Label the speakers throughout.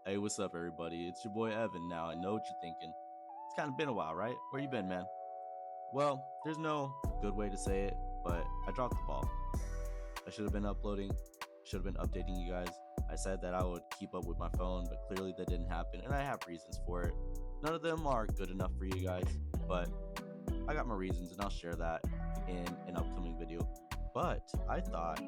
Speaker 1: Hey, what's up, everybody? It's your boy Evan. Now, I know what you're thinking. It's kind of been a while, right? Where you been, man? Well, there's no good way to say it, but I dropped the ball. I should have been uploading, should have been updating you guys. I said that I would keep up with my phone, but clearly that didn't happen, and I have reasons for it. None of them are good enough for you guys, but I got my reasons, and I'll share that in an upcoming video. But I thought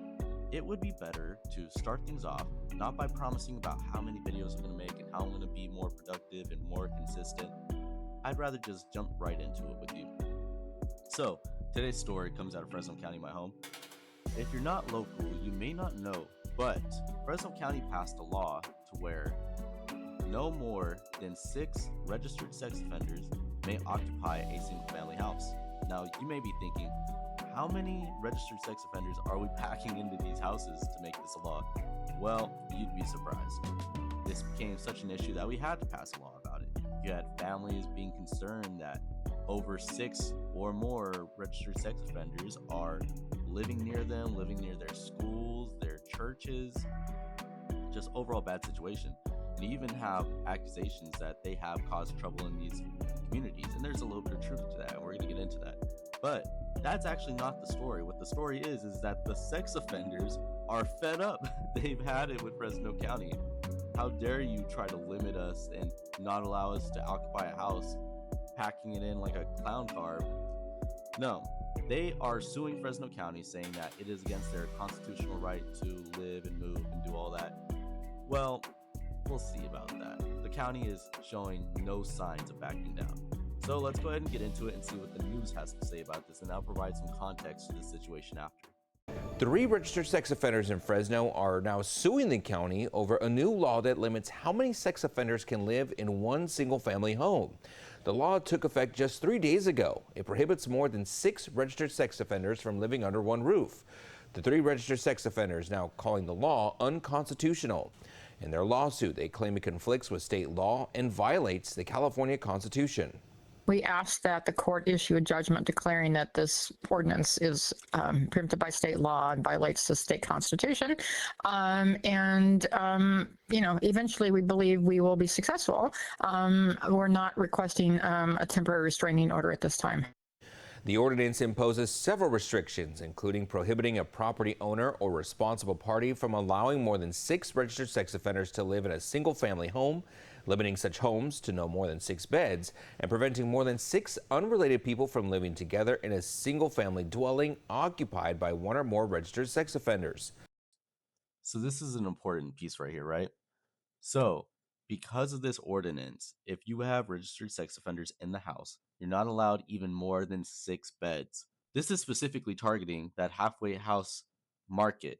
Speaker 1: it would be better to start things off not by promising about how many videos I'm going to make and how I'm going to be more productive and more consistent. I'd rather just jump right into it with you. So, today's story comes out of Fresno County, my home. If you're not local, you may not know, but Fresno County passed a law to where no more than 6 registered sex offenders may occupy a single family house. Now, you may be thinking, how many registered sex offenders are we packing into these houses to make this a law? Well, you'd be surprised. This became such an issue that we had to pass a law about it. You had families being concerned that over 6 or more registered sex offenders are living near them, living near their schools, their churches, just overall bad situation. And you even have accusations that they have caused trouble in these communities. And there's a little bit of truth to that, and we're going to get into that. But that's actually not the story. What the story is that the sex offenders are fed up. They've had it with Fresno County. How dare you try to limit us and not allow us to occupy a house, packing it in like a clown car? No, they are suing Fresno County, saying that it is against their constitutional right to live and move and do all that. Well, we'll see about that. The county is showing no signs of backing down. So let's go ahead and get into it and see what the news has to say about this, and I'll provide some context to the situation after.
Speaker 2: 3 registered sex offenders in Fresno are now suing the county over a new law that limits how many sex offenders can live in one single-family home. The law took effect just 3 days ago. It prohibits more than 6 registered sex offenders from living under one roof. The 3 registered sex offenders now calling the law unconstitutional. In their lawsuit, they claim it conflicts with state law and violates the California Constitution.
Speaker 3: We ask that the court issue a judgment declaring that this ordinance is preempted by state law and violates the state constitution. Eventually we believe we will be successful. We're not requesting a temporary restraining order at this time.
Speaker 2: The ordinance imposes several restrictions, including prohibiting a property owner or responsible party from allowing more than 6 registered sex offenders to live in a single-family home, limiting such homes to no more than 6 beds, and preventing more than 6 unrelated people from living together in a single-family dwelling occupied by 1 or more registered sex offenders.
Speaker 1: So this is an important piece right here, right? So, because of this ordinance, if you have registered sex offenders in the house, you're not allowed even more than 6 beds. This is specifically targeting that halfway house market.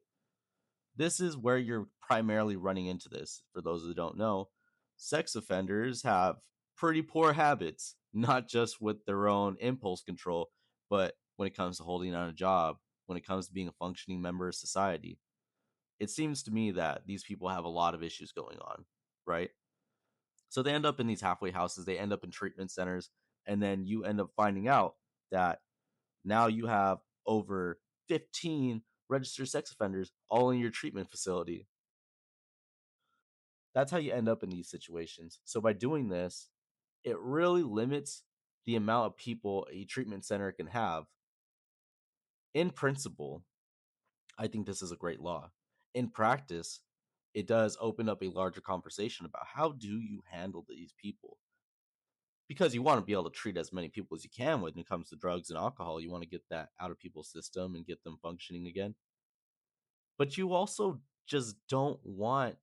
Speaker 1: This is where you're primarily running into this. For those that don't know, sex offenders have pretty poor habits, not just with their own impulse control, but when it comes to holding down a job, when it comes to being a functioning member of society. It seems to me that these people have a lot of issues going on, right? So they end up in these halfway houses, they end up in treatment centers, and then you end up finding out that now you have over 15 registered sex offenders all in your treatment facility. That's how you end up in these situations. So by doing this, it really limits the amount of people a treatment center can have. In principle, I think this is a great law. In practice, it does open up a larger conversation about how do you handle these people? Because you want to be able to treat as many people as you can when it comes to drugs and alcohol. You want to get that out of people's system and get them functioning again. But you also just don't want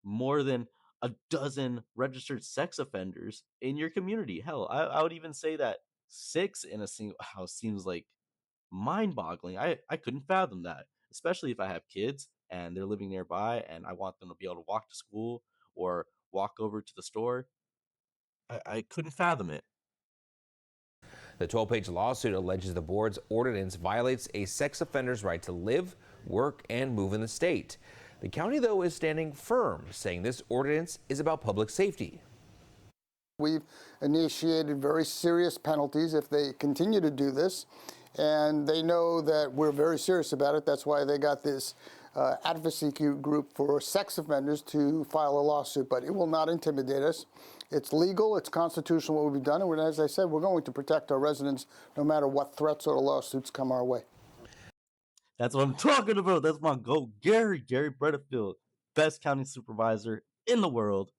Speaker 1: more than a dozen registered sex offenders in your community. Hell, I would even say that 6 in a single house seems like mind-boggling. I couldn't fathom that, especially if I have kids and they're living nearby and I want them to be able to walk to school or walk over to the store. I couldn't fathom it.
Speaker 2: The 12-page lawsuit alleges the board's ordinance violates a sex offender's right to live, work, and move in the state. The county, though, is standing firm, saying this ordinance is about public safety.
Speaker 4: We've initiated very serious penalties if they continue to do this, and they know that we're very serious about it. That's why they got this advocacy group for sex offenders to file a lawsuit, but it will not intimidate us. It's legal, it's constitutional what we've done, and as I said, we're going to protect our residents no matter what threats or lawsuits come our way.
Speaker 1: That's what I'm talking about. That's my goat, Gary Bredfield, best county supervisor in the world.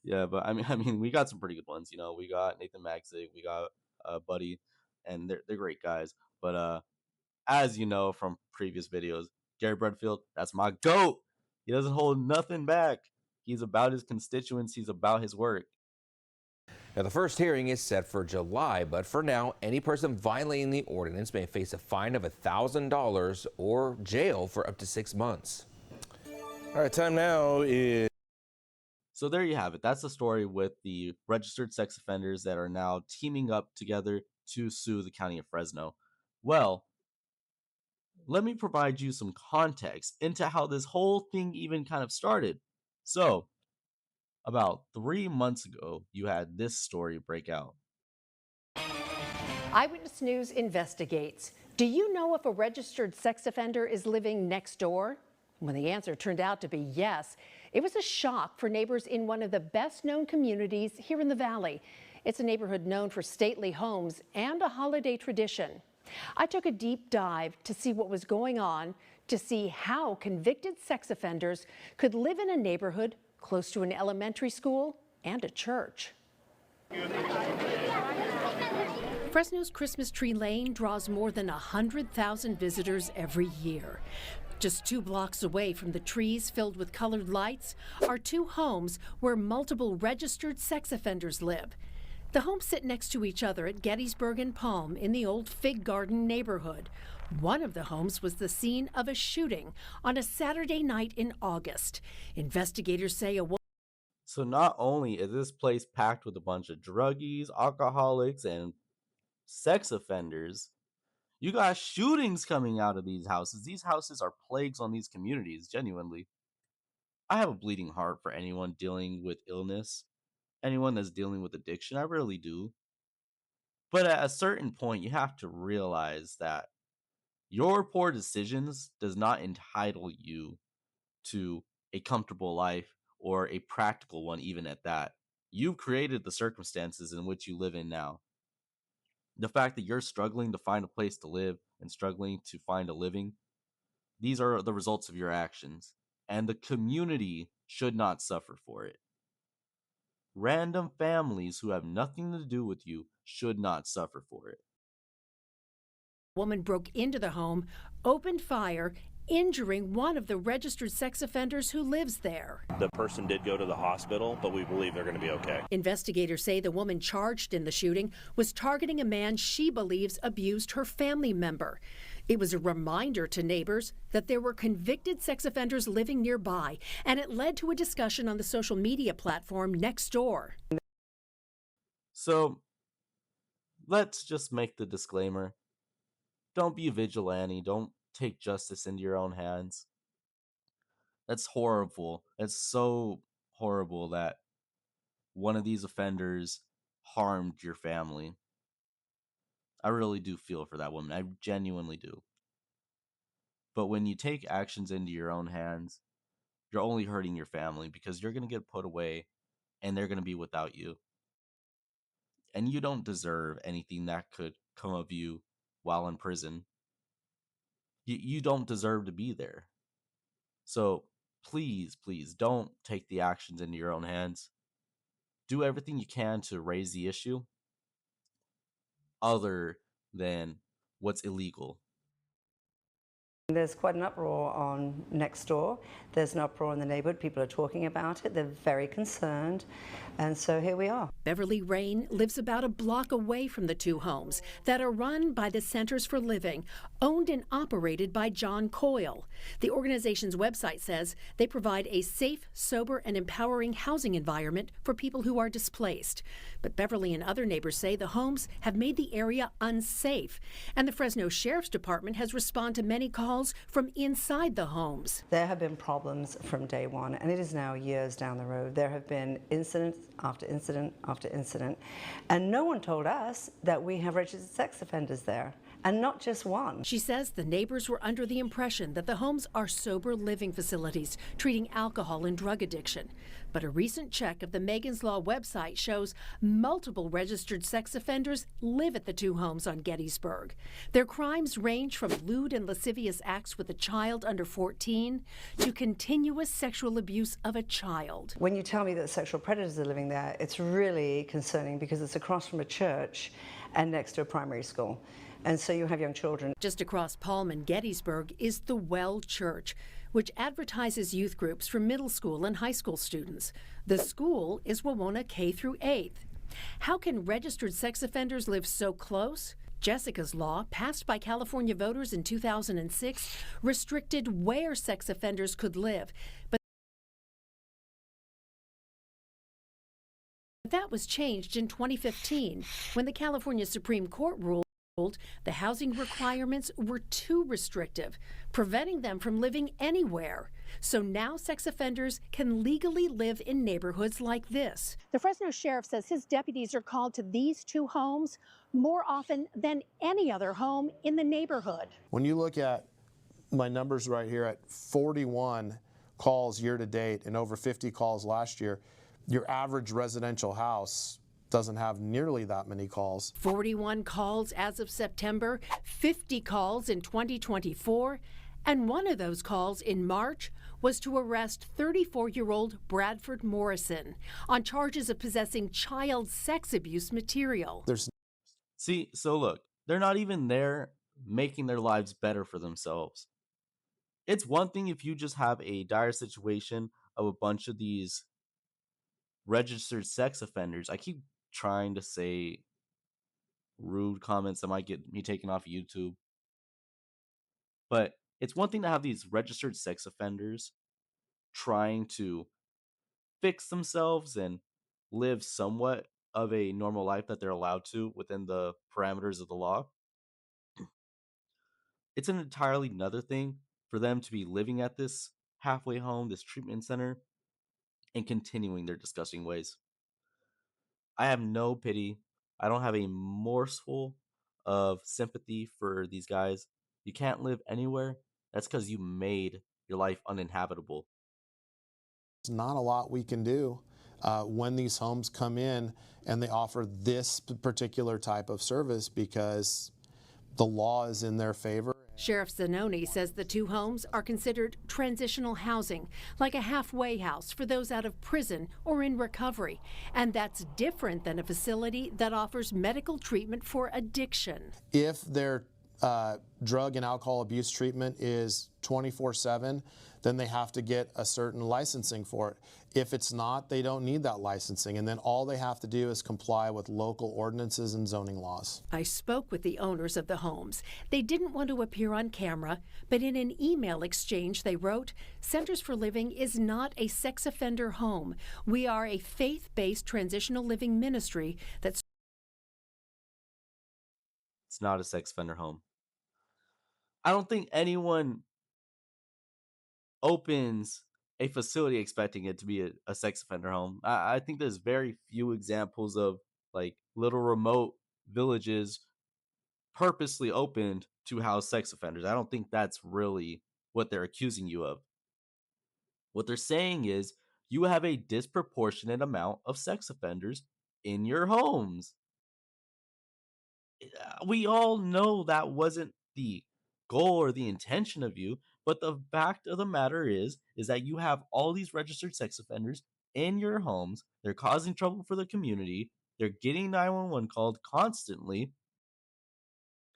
Speaker 1: Yeah, but I mean, we got some pretty good ones. You know, we got Nathan Magzik, we got Buddy, and they're great guys. But as you know from previous videos, Gary Bredfield, that's my goat. He doesn't hold nothing back. He's about his constituents. He's about his work.
Speaker 2: Now, the first hearing is set for July, but for now, any person violating the ordinance may face a fine of $1,000 or jail for up to 6 months.
Speaker 5: All right, time now is...
Speaker 1: So there you have it. That's the story with the registered sex offenders that are now teaming up together to sue the county of Fresno. Well, let me provide you some context into how this whole thing even kind of started. So, about 3 months ago, you had this story break out.
Speaker 6: Eyewitness News investigates. Do you know if a registered sex offender is living next door? When the answer turned out to be yes, it was a shock for neighbors in one of the best-known communities here in the Valley. It's a neighborhood known for stately homes and a holiday tradition. I took a deep dive to see what was going on, to see how convicted sex offenders could live in a neighborhood close to an elementary school and a church. Fresno's Christmas Tree Lane draws more than 100,000 visitors every year. Just 2 blocks away from the trees filled with colored lights are 2 homes where multiple registered sex offenders live. The homes sit next to each other at Gettysburg and Palm in the old Fig Garden neighborhood. One of the homes was the scene of a shooting on a Saturday night in August. Investigators say a woman...
Speaker 1: So not only is this place packed with a bunch of druggies, alcoholics, and sex offenders, you got shootings coming out of these houses. These houses are plagues on these communities, genuinely. I have a bleeding heart for anyone dealing with illness, anyone that's dealing with addiction. I really do. But at a certain point, you have to realize that your poor decisions does not entitle you to a comfortable life or a practical one, even at that. You've created the circumstances in which you live in now. The fact that you're struggling to find a place to live and struggling to find a living, these are the results of your actions, and the community should not suffer for it. Random families who have nothing to do with you should not suffer for it.
Speaker 6: Woman broke into the home, opened fire, injuring one of the registered sex offenders who lives there.
Speaker 7: The person did go to the hospital, but we believe they're going to be okay.
Speaker 6: Investigators say the woman charged in the shooting was targeting a man she believes abused her family member. It was a reminder to neighbors that there were convicted sex offenders living nearby, and it led to a discussion on the social media platform Nextdoor.
Speaker 1: So, let's just make the disclaimer. Don't be a vigilante. Don't take justice into your own hands. That's horrible. It's so horrible that one of these offenders harmed your family. I really do feel for that woman. I genuinely do. But when you take actions into your own hands, you're only hurting your family because you're going to get put away and they're going to be without you. And you don't deserve anything that could come of you while in prison. You don't deserve to be there. So please, please don't take the actions into your own hands. Do everything you can to raise the issue other than what's illegal.
Speaker 8: There's quite an uproar on Nextdoor. There's an uproar in the neighborhood. People are talking about it. They're very concerned. And so here we are.
Speaker 6: Beverly Rain lives about a block away from the 2 homes that are run by the Centers for Living, owned and operated by John Coyle. The organization's website says they provide a safe, sober, and empowering housing environment for people who are displaced. But Beverly and other neighbors say the homes have made the area unsafe, and the Fresno Sheriff's Department has responded to many calls from inside the homes.
Speaker 8: There have been problems from day one, and it is now years down the road. There have been incident after incident after incident, and no one told us that we have registered sex offenders there. and not just one.
Speaker 6: She says the neighbors were under the impression that the homes are sober living facilities treating alcohol and drug addiction. But a recent check of the Megan's Law website shows multiple registered sex offenders live at the two homes on Gettysburg. Their crimes range from lewd and lascivious acts with a child under 14 to continuous sexual abuse of a child.
Speaker 8: When you tell me that sexual predators are living there, it's really concerning because it's across from a church and next to a primary school. And so you have young children.
Speaker 6: Just across Palm and Gettysburg is the Well Church, which advertises youth groups for middle school and high school students. The school is Wawona K through 8th. How can registered sex offenders live so close? Jessica's law, passed by California voters in 2006, restricted where sex offenders could live. But that was changed in 2015 when the California Supreme Court ruled the housing requirements were too restrictive, preventing them from living anywhere. So now sex offenders can legally live in neighborhoods like this. The Fresno sheriff says his deputies are called to these two homes more often than any other home in the neighborhood.
Speaker 9: When you look at my numbers right here at 41 calls year to date and over 50 calls last year, your average residential house doesn't have nearly that many calls.
Speaker 6: 41 calls as of September, 50 calls in 2024, and one of those calls in March was to arrest 34-year-old Bradford Morrison on charges of possessing child sex abuse material.
Speaker 1: See, so look, they're not even there making their lives better for themselves. It's one thing if you just have a dire situation of a bunch of these registered sex offenders. I keep trying to say rude comments that might get me taken off YouTube. But it's one thing to have these registered sex offenders trying to fix themselves and live somewhat of a normal life that they're allowed to within the parameters of the law. It's an entirely another thing for them to be living at this halfway home, this treatment center, and continuing their disgusting ways. I have no pity. I don't have a morsel of sympathy for these guys. You can't live anywhere. That's because you made your life uninhabitable.
Speaker 9: There's not a lot we can do when these homes come in and they offer this particular type of service because the law is in their favor.
Speaker 6: Sheriff Zanoni says the two homes are considered transitional housing, like a halfway house for those out of prison or in recovery. And that's different than a facility that offers medical treatment for addiction.
Speaker 9: If their drug and alcohol abuse treatment is 24/7, then they have to get a certain licensing for it. If it's not, they don't need that licensing, and then all they have to do is comply with local ordinances and zoning laws.
Speaker 6: I spoke with the owners of the homes. They didn't want to appear on camera, but in an email exchange they wrote, Centers for Living is not a sex offender home. We are a faith-based transitional living ministry that's...
Speaker 1: It's not a sex offender home. I don't think anyone opens a facility expecting it to be a sex offender home. I think there's very few examples of like little remote villages purposely opened to house sex offenders. I don't think that's really what they're accusing you of. What they're saying is you have a disproportionate amount of sex offenders in your homes. We all know that wasn't the goal or the intention of you, but the fact of the matter is that you have all these registered sex offenders in your homes. They're causing trouble for the community. They're getting 911 called constantly.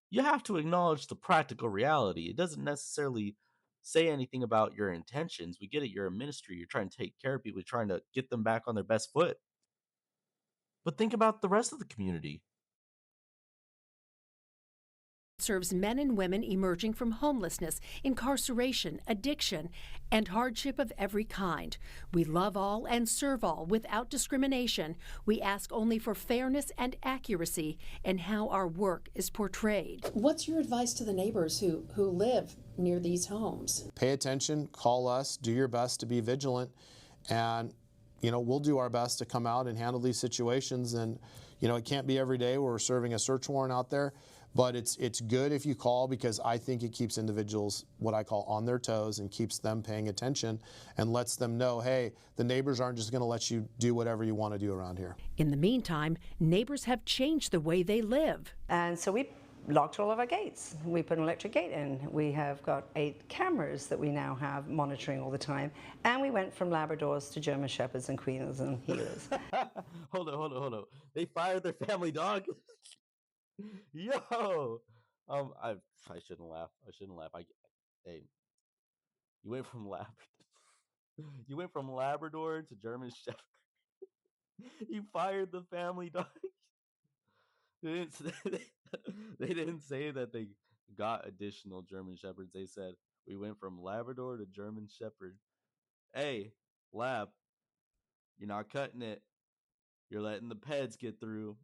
Speaker 1: You have to acknowledge the practical reality. It doesn't necessarily say anything about your intentions. We get it. You're a ministry. You're trying to take care of people. You're trying to get them back on their best foot. But think about the rest of the community.
Speaker 6: Serves men and women emerging from homelessness, incarceration, addiction, and hardship of every kind. We love all and serve all without discrimination. We ask only for fairness and accuracy in how our work is portrayed. What's your advice to the neighbors who live near these homes?
Speaker 9: Pay attention, call us, do your best to be vigilant, and we'll do our best to come out and handle these situations. And it can't be every day where we're serving a search warrant out there. But it's good if you call, because I think it keeps individuals, what I call, on their toes, and keeps them paying attention and lets them know, hey, the neighbors aren't just going to let you do whatever you want to do around here.
Speaker 6: In the meantime, neighbors have changed the way they live.
Speaker 8: And so we locked all of our gates. We put an electric gate in. We have got 8 cameras that we now have monitoring all the time. And we went from Labradors to German Shepherds and Queens and Heelers.
Speaker 1: Hold on. They fired their family dog. Yo, I shouldn't laugh. Hey, you went from you went from Labrador to German Shepherd. You fired the family dog. They didn't, they didn't say that they got additional German Shepherds. They said we went from Labrador to German Shepherd. Hey, Lab, you're not cutting it. You're letting the peds get through.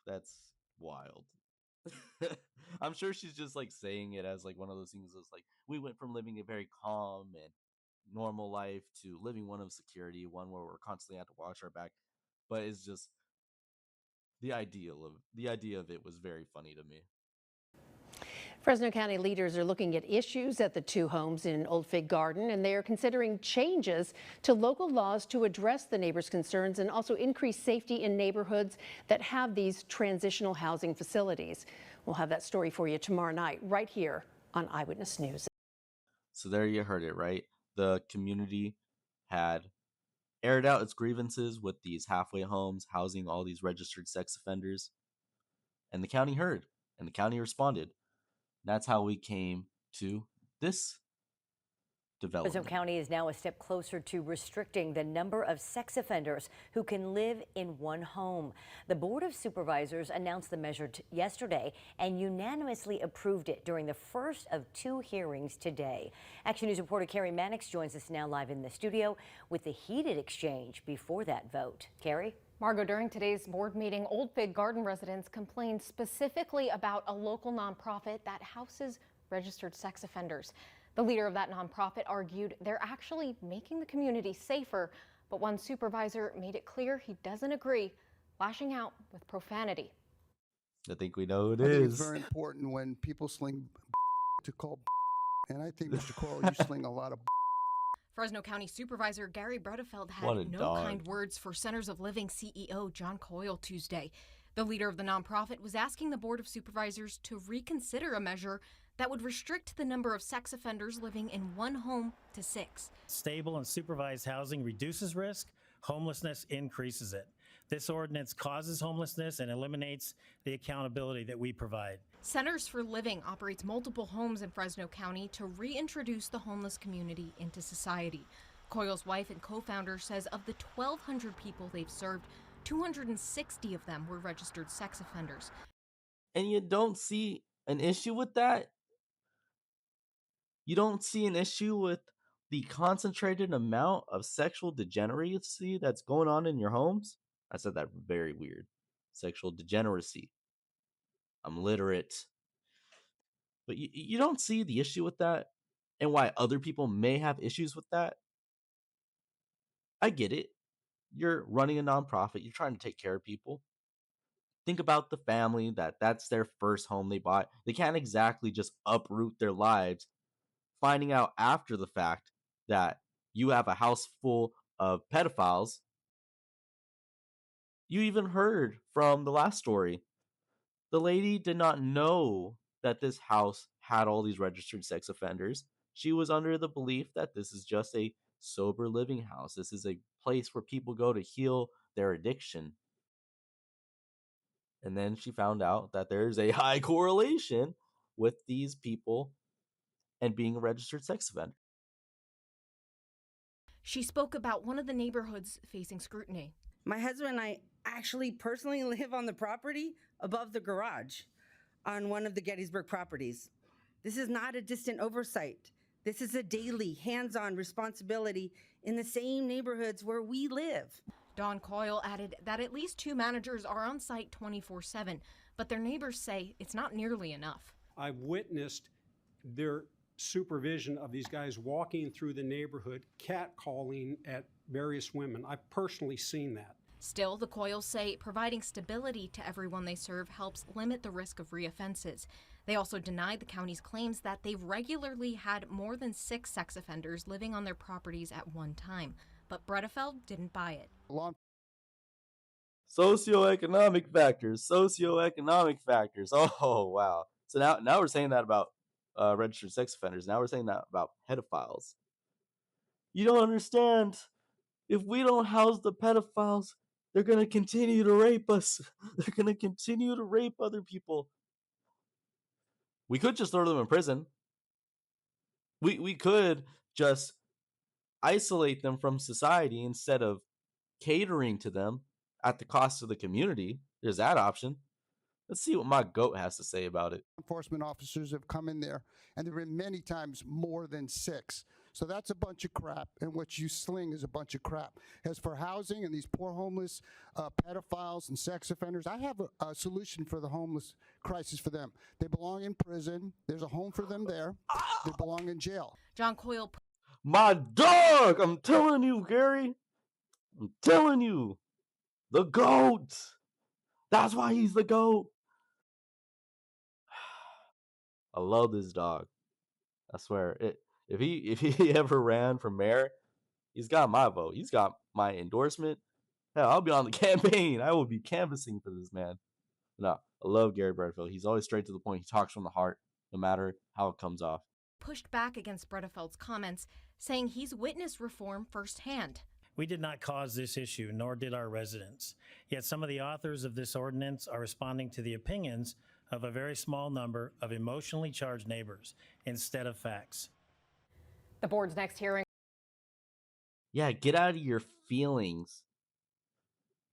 Speaker 1: That's wild. I'm sure she's just like saying it as like one of those things that's like we went from living a very calm and normal life to living one of security, one where we're constantly have to watch our back. But it's just the idea of it was very funny to me.
Speaker 6: Fresno County leaders are looking at issues at the 2 homes in Old Fig Garden, and they are considering changes to local laws to address the neighbors' concerns and also increase safety in neighborhoods that have these transitional housing facilities. We'll have that story for you tomorrow night right here on Eyewitness News.
Speaker 1: So there you heard it, right? The community had aired out its grievances with these halfway homes housing all these registered sex offenders. And the county heard, and the county responded. That's how we came to this development.
Speaker 10: Fresno County is now a step closer to restricting the number of sex offenders who can live in one home. The Board of Supervisors announced the measure yesterday and unanimously approved it during the first of 2 hearings today. Action News reporter Carrie Mannix joins us now live in the studio with the heated exchange before that vote. Carrie?
Speaker 11: Margot, during today's board meeting, Old Fig Garden residents complained specifically about a local nonprofit that houses registered sex offenders. The leader of that nonprofit argued they're actually making the community safer, but one supervisor made it clear he doesn't agree, lashing out with profanity.
Speaker 1: I think we know it
Speaker 4: I think
Speaker 1: is.
Speaker 4: it's very important when people sling to call, and I think, Mr. Coyle, you sling a lot of.
Speaker 11: Fresno County Supervisor Gary Bredefeld
Speaker 1: What a
Speaker 11: had no
Speaker 1: dog.
Speaker 11: kind words for Centers of Living CEO John Coyle Tuesday. The leader of the nonprofit was asking the Board of Supervisors to reconsider a measure that would restrict the number of sex offenders living in one home to 6.
Speaker 12: Stable and supervised housing reduces risk, homelessness increases it. This ordinance causes homelessness and eliminates the accountability that we provide.
Speaker 11: Centers for Living operates multiple homes in Fresno County to reintroduce the homeless community into society. Coyle's wife and co-founder says of the 1,200 people they've served, 260 of them were registered sex offenders.
Speaker 1: And you don't see an issue with that? You don't see an issue with the concentrated amount of sexual degeneracy that's going on in your homes? I said that very weird. Sexual degeneracy. I'm literate. But you don't see the issue with that and why other people may have issues with that? I get it. You're running a nonprofit. You're trying to take care of people. Think about the family that's their first home they bought. They can't exactly just uproot their lives, finding out after the fact that you have a house full of pedophiles. You even heard from the last story. The lady did not know that this house had all these registered sex offenders. She was under the belief that this is just a sober living house. This is a place where people go to heal their addiction. And then she found out that there's a high correlation with these people and being a registered sex offender.
Speaker 11: She spoke about one of the neighborhoods facing scrutiny.
Speaker 13: My husband and I actually personally live on the property above the garage on one of the Gettysburg properties. This is not a distant oversight. This is a daily, hands-on responsibility in the same neighborhoods where we live.
Speaker 11: Don Coyle added that at least 2 managers are on site 24/7, but their neighbors say it's not nearly enough.
Speaker 14: I've witnessed their supervision of these guys walking through the neighborhood, catcalling at various women. I've personally seen that.
Speaker 11: Still, the Coyles say providing stability to everyone they serve helps limit the risk of reoffenses. They also denied the county's claims that they've regularly had more than 6 sex offenders living on their properties at one time. But Bredefeld didn't buy it.
Speaker 1: Socioeconomic factors. Oh, wow. So now we're saying that about registered sex offenders. Now we're saying that about pedophiles. You don't understand. If we don't house the pedophiles, they're going to continue to rape us. They're going to continue to rape other people. We could just throw them in prison. We could just isolate them from society instead of catering to them at the cost of the community. There's that option. Let's see what my goat has to say about it.
Speaker 4: Enforcement officers have come in there, and there have been many times more than 6. So that's a bunch of crap, and what you sling is a bunch of crap. As for housing and these poor homeless pedophiles and sex offenders, I have a solution for the homeless crisis for them. They belong in prison. There's a home for them there. They belong in jail.
Speaker 11: John Coyle.
Speaker 1: My dog! I'm telling you, Gary. I'm telling you. The GOAT. That's why he's the GOAT. I love this dog. I swear. If he ever ran for mayor, he's got my vote. He's got my endorsement. Hell, I'll be on the campaign. I will be canvassing for this man. No, I love Gary Bredefeld. He's always straight to the point. He talks from the heart, no matter how it comes off.
Speaker 11: Pushed back against Bredefeld's comments, saying he's witnessed reform firsthand.
Speaker 12: We did not cause this issue, nor did our residents. Yet some of the authors of this ordinance are responding to the opinions of a very small number of emotionally charged neighbors instead of facts.
Speaker 11: The board's next hearing.
Speaker 1: Yeah, get out of your feelings.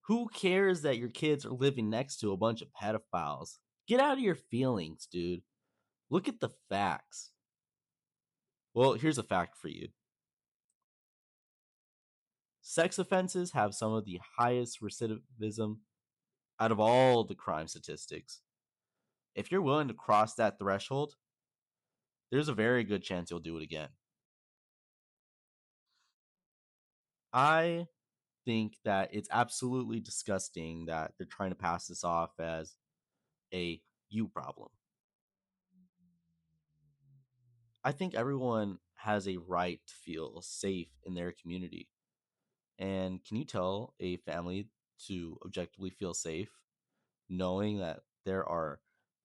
Speaker 1: Who cares that your kids are living next to a bunch of pedophiles? Get out of your feelings, dude. Look at the facts. Well, here's a fact for you. Sex offenses have some of the highest recidivism out of all the crime statistics. If you're willing to cross that threshold, there's a very good chance you'll do it again. I think that it's absolutely disgusting that they're trying to pass this off as a you problem. I think everyone has a right to feel safe in their community. And can you tell a family to objectively feel safe knowing that there are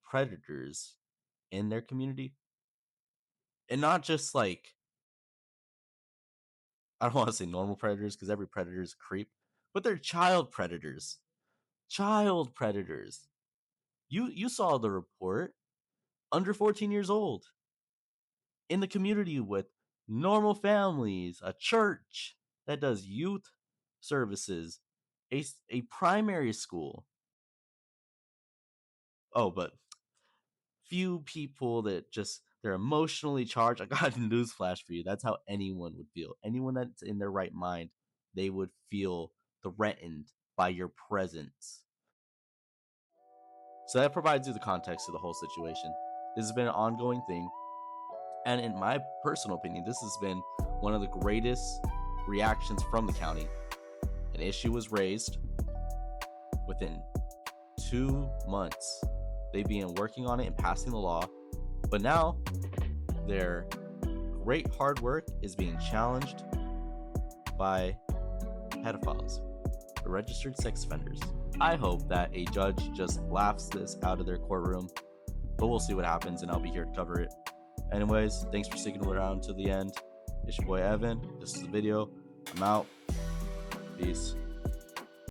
Speaker 1: predators in their community? And not just like, I don't want to say normal predators because every predator is a creep, but they're child predators. Child predators. You saw the report. Under 14 years old. In the community with normal families, a church that does youth services, a primary school. Oh, but few people that just, they're emotionally charged. I got a newsflash for you. That's how anyone would feel. Anyone that's in their right mind, they would feel threatened by your presence. So that provides you the context of the whole situation. This has been an ongoing thing. And in my personal opinion, this has been one of the greatest reactions from the county. An issue was raised within 2 months. They began working on it and passing the law. But now their great hard work is being challenged by pedophiles, the registered sex offenders. I hope that a judge just laughs this out of their courtroom, but we'll see what happens, and I'll be here to cover it. Anyways, thanks for sticking around to the end. It's your boy Evan. This is the video. I'm out. Peace.